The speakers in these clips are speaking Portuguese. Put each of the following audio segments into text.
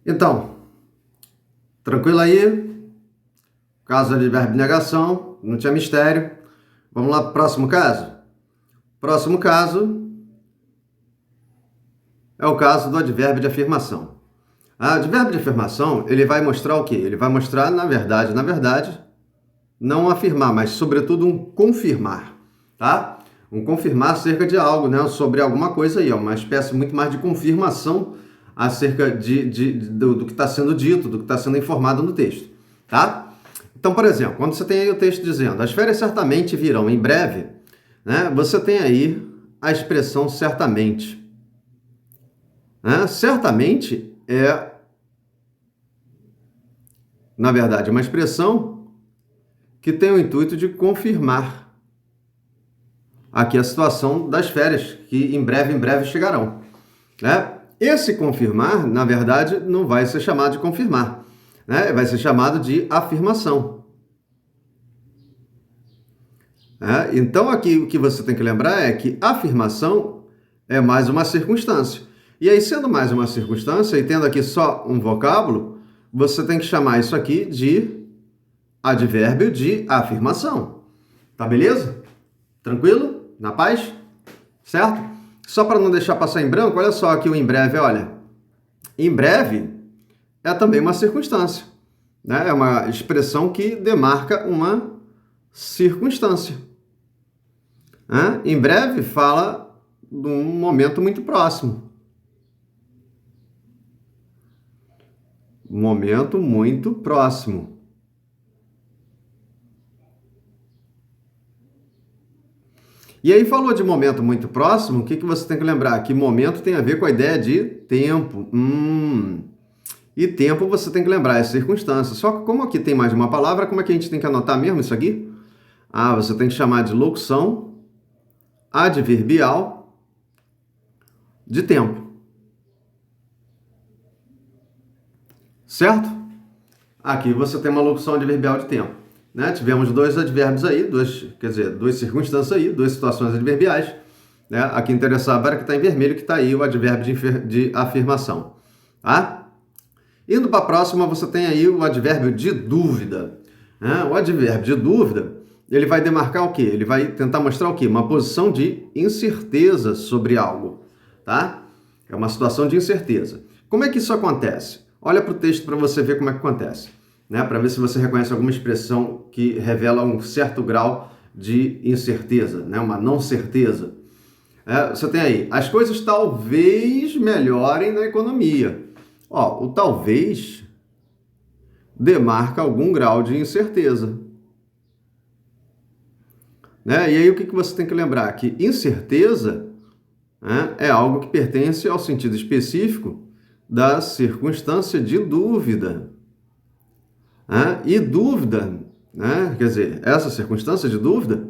Então, tranquilo aí? Caso de advérbio de negação, não tinha mistério. Vamos lá para o próximo caso? Próximo caso é o caso do advérbio de afirmação. O advérbio de afirmação, ele vai mostrar o quê? Ele vai mostrar, na verdade, não afirmar, mas, sobretudo, um confirmar, tá? Um confirmar acerca de algo, né? Sobre alguma coisa aí, uma espécie muito mais de confirmação acerca do que está sendo dito, do que está sendo informado no texto, tá? Então, por exemplo, quando você tem aí o texto dizendo as férias certamente virão em breve, né? Você tem aí a expressão certamente. Né? Certamente é, na verdade, uma expressão que tem o intuito de confirmar aqui a situação das férias, que em breve chegarão. Né? Esse confirmar, na verdade, não vai ser chamado de confirmar, né? Vai ser chamado de afirmação. Então, aqui o que você tem que lembrar é que afirmação é mais uma circunstância. E aí, sendo mais uma circunstância e tendo aqui só um vocábulo, você tem que chamar isso aqui de advérbio de afirmação. Tá beleza? Tranquilo? Na paz? Certo? Só para não deixar passar em branco, olha só aqui o em breve, olha. Em breve é também uma circunstância, né? É uma expressão que demarca uma circunstância. Em breve fala de um momento muito próximo. Momento muito próximo. E aí falou de momento muito próximo, o que você tem que lembrar? Que momento tem a ver com a ideia de tempo. E tempo você tem que lembrar, é circunstância. Só que como aqui tem mais de uma palavra, como é que a gente tem que anotar mesmo isso aqui? Você tem que chamar de locução adverbial de tempo. Certo? Aqui você tem uma locução adverbial de tempo. Né? Tivemos dois advérbios aí, duas circunstâncias aí, duas situações adverbiais. Né? Aqui interessava era que está em vermelho, que está aí o advérbio de afirmação. Tá? Indo para a próxima, você tem aí o advérbio de dúvida. Né? O advérbio de dúvida, ele vai demarcar o quê? Ele vai tentar mostrar o quê? Uma posição de incerteza sobre algo. Tá? É uma situação de incerteza. Como é que isso acontece? Olha para o texto para você ver como é que acontece. Né, para ver se você reconhece alguma expressão que revela um certo grau de incerteza, né, uma não certeza. Você tem aí, as coisas talvez melhorem na economia. O talvez demarca algum grau de incerteza. Né? E aí o que você tem que lembrar? Que incerteza, né, é algo que pertence ao sentido específico da circunstância de dúvida. E dúvida, né? Quer dizer, essa circunstância de dúvida,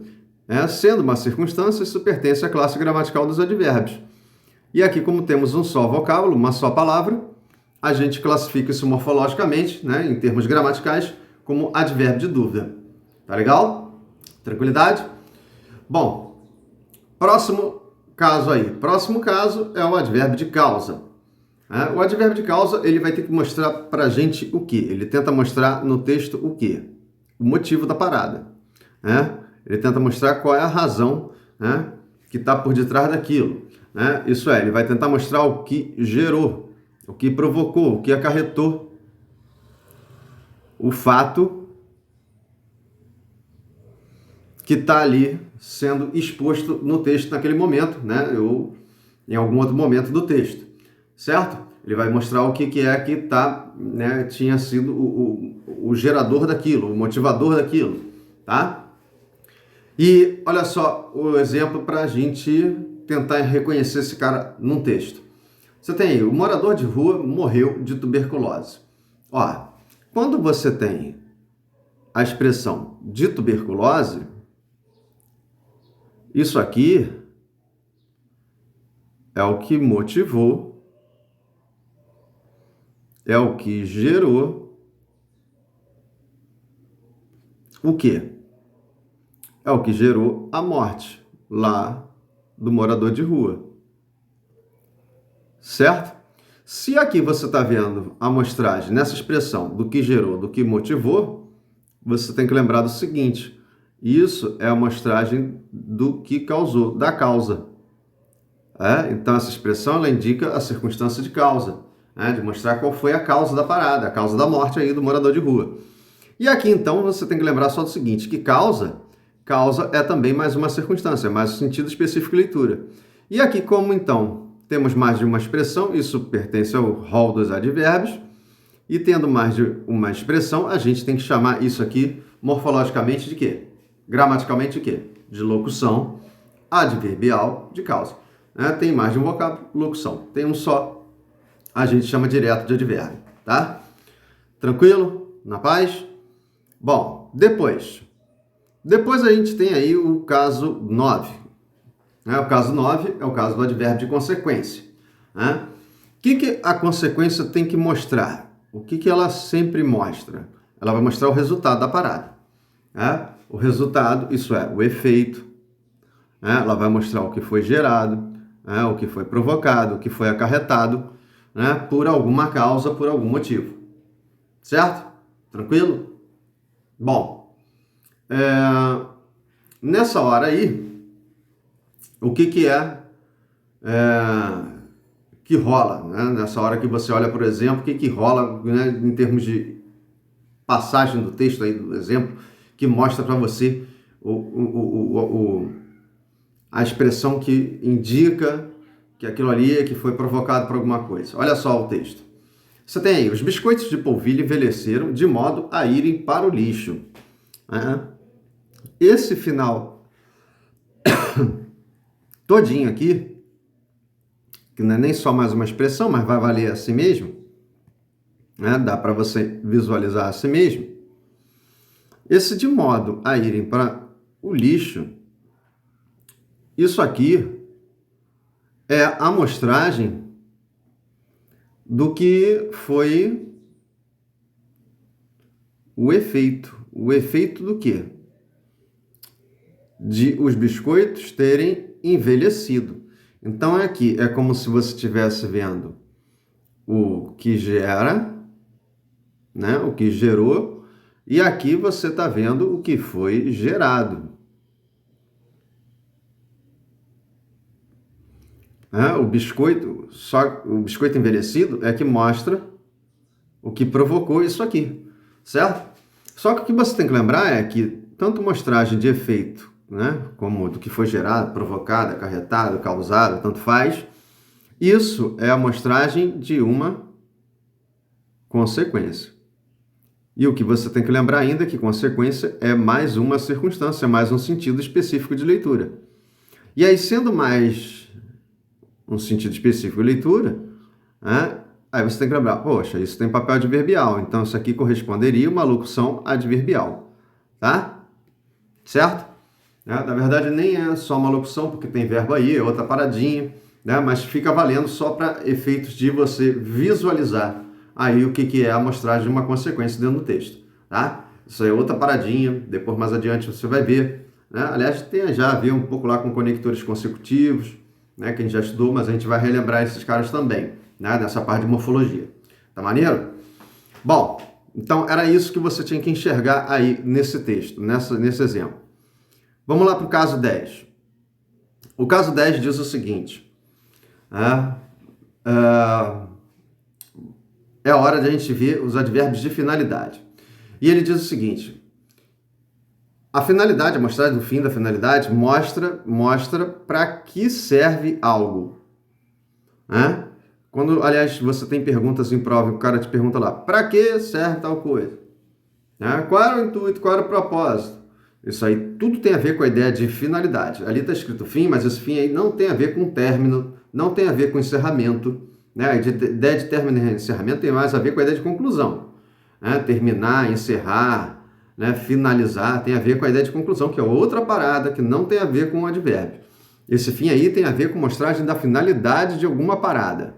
sendo uma circunstância, isso pertence à classe gramatical dos advérbios. E aqui, como temos um só vocábulo, uma só palavra, a gente classifica isso morfologicamente, né, em termos gramaticais, como advérbio de dúvida. Tá legal? Tranquilidade? Bom, próximo caso aí. Próximo caso é o advérbio de causa. O advérbio de causa, ele vai ter que mostrar para a gente o quê? Ele tenta mostrar no texto o quê? O motivo da parada. Ele tenta mostrar qual é a razão, né, que está por detrás daquilo. Isso ele vai tentar mostrar o que gerou, o que provocou, o que acarretou o fato que está ali sendo exposto no texto naquele momento, né, ou em algum outro momento do texto. Certo? Ele vai mostrar o que é que né, tinha sido o gerador daquilo, o motivador daquilo, tá? E olha só o exemplo para a gente tentar reconhecer esse cara num texto. Você tem aí, o morador de rua morreu de tuberculose. Quando você tem a expressão de tuberculose, isso aqui é o que motivou, é o que gerou o quê? É o que gerou a morte lá do morador de rua. Certo? Se aqui você está vendo a amostragem nessa expressão do que gerou, do que motivou, você tem que lembrar do seguinte: isso é a amostragem do que causou, da causa. Então, essa expressão ela indica a circunstância de causa, de mostrar qual foi a causa da parada, a causa da morte aí do morador de rua. E aqui, então, você tem que lembrar só do seguinte, que causa é também mais uma circunstância, mais um sentido específico de leitura. E aqui, como, então, temos mais de uma expressão, isso pertence ao rol dos advérbios, e tendo mais de uma expressão, a gente tem que chamar isso aqui morfologicamente de quê? Gramaticalmente de quê? De locução adverbial de causa. Tem mais de um vocábulo, locução. Tem um só, a gente chama direto de advérbio, tá? Tranquilo? Na paz? Bom, depois a gente tem aí o caso 9. O caso 9 é o caso do advérbio de consequência. O que a consequência tem que mostrar? O que ela sempre mostra? Ela vai mostrar o resultado da parada. O resultado, isso é, o efeito. Ela vai mostrar o que foi gerado, o que foi provocado, o que foi acarretado, por alguma causa, por algum motivo. Certo? Tranquilo? Bom, nessa hora aí, o que rola? Nessa hora que você olha, por exemplo, o que rola em termos de passagem do texto aí, do exemplo, que mostra para você a expressão que indica que aquilo ali é que foi provocado por alguma coisa. Olha só o texto. Você tem aí, os biscoitos de polvilho envelheceram de modo a irem para o lixo. Esse final todinho aqui, que não é nem só mais uma expressão, mas vai valer a si mesmo, dá para você visualizar a si mesmo. Esse de modo a irem para o lixo, isso aqui é a amostragem do que foi o efeito. O efeito do quê? De os biscoitos terem envelhecido. Então, aqui é como se você estivesse vendo o que gera, o que gerou, e aqui você está vendo o que foi gerado. O biscoito envelhecido é que mostra o que provocou isso aqui, certo? Só que o que você tem que lembrar é que tanto mostragem de efeito, como do que foi gerado, provocado, acarretado, causado, tanto faz, isso é a mostragem de uma consequência. E o que você tem que lembrar ainda é que consequência é mais uma circunstância, mais um sentido específico de leitura. E aí, sendo mais um sentido específico de leitura, aí você tem que lembrar, poxa, isso tem papel adverbial, então isso aqui corresponderia a uma locução adverbial, tá? Certo? Na verdade, nem é só uma locução, porque tem verbo aí, é outra paradinha, mas fica valendo só para efeitos de você visualizar aí o que é a amostragem de uma consequência dentro do texto, tá? Isso aí é outra paradinha, depois mais adiante você vai ver, Aliás, tem já a ver um pouco lá com conectores consecutivos, que a gente já estudou, mas a gente vai relembrar esses caras também, nessa parte de morfologia. Tá maneiro? Bom, então era isso que você tinha que enxergar aí nesse texto, nesse exemplo. Vamos lá para o caso 10. O caso 10 diz o seguinte, é hora de a gente ver os advérbios de finalidade. E ele diz o seguinte, a finalidade, a mostragem do fim da finalidade, mostra para que serve algo. Quando, aliás, você tem perguntas em prova, o cara te pergunta lá, para que serve tal coisa? Qual era o intuito, qual era o propósito? Isso aí tudo tem a ver com a ideia de finalidade. Ali está escrito fim, mas esse fim aí não tem a ver com término, não tem a ver com encerramento. A ideia de término e encerramento tem mais a ver com a ideia de conclusão. Terminar, encerrar, finalizar, tem a ver com a ideia de conclusão, que é outra parada que não tem a ver com o advérbio. Esse fim aí tem a ver com mostragem da finalidade de alguma parada,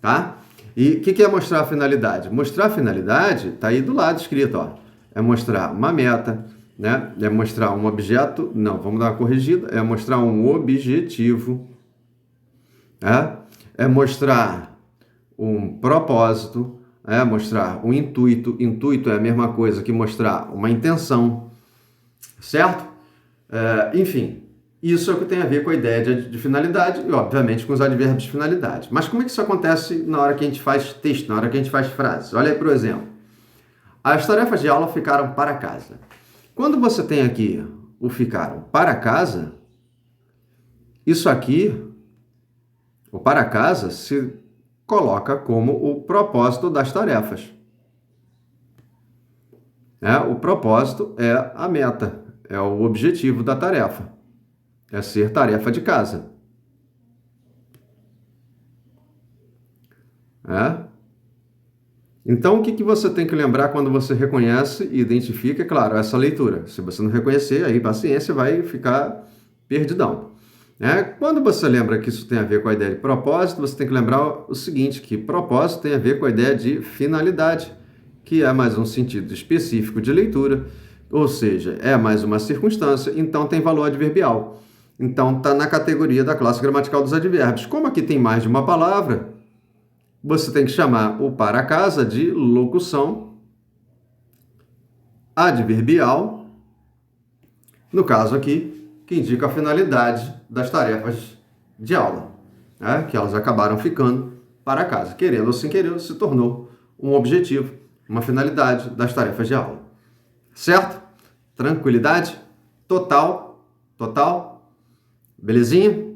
tá? E o que é mostrar a finalidade? Mostrar a finalidade está aí do lado escrito, ó. É mostrar uma meta, é mostrar um objeto, não, vamos dar uma corrigida, é mostrar um objetivo, é mostrar um propósito, mostrar um intuito. Intuito é a mesma coisa que mostrar uma intenção, certo? Enfim, isso é o que tem a ver com a ideia de finalidade e, obviamente, com os advérbios de finalidade. Mas como é que isso acontece na hora que a gente faz texto, na hora que a gente faz frases? Olha aí, por exemplo. As tarefas de aula ficaram para casa. Quando você tem aqui o ficaram para casa, isso aqui, o para casa, se coloca como o propósito das tarefas. O propósito é a meta, é o objetivo da tarefa. É ser tarefa de casa. Então, o que você tem que lembrar quando você reconhece e identifica, claro, essa leitura. Se você não reconhecer, aí paciência, vai ficar perdidão. Quando você lembra que isso tem a ver com a ideia de propósito, você tem que lembrar o seguinte, que propósito tem a ver com a ideia de finalidade, que é mais um sentido específico de leitura, ou seja, é mais uma circunstância, então tem valor adverbial. Então, está na categoria da classe gramatical dos advérbios. Como aqui tem mais de uma palavra, você tem que chamar o para casa de locução adverbial, no caso aqui, que indica a finalidade das tarefas de aula, que elas acabaram ficando para casa. Querendo ou sem querer, se tornou um objetivo, uma finalidade das tarefas de aula. Certo? Tranquilidade? Total? Belezinha?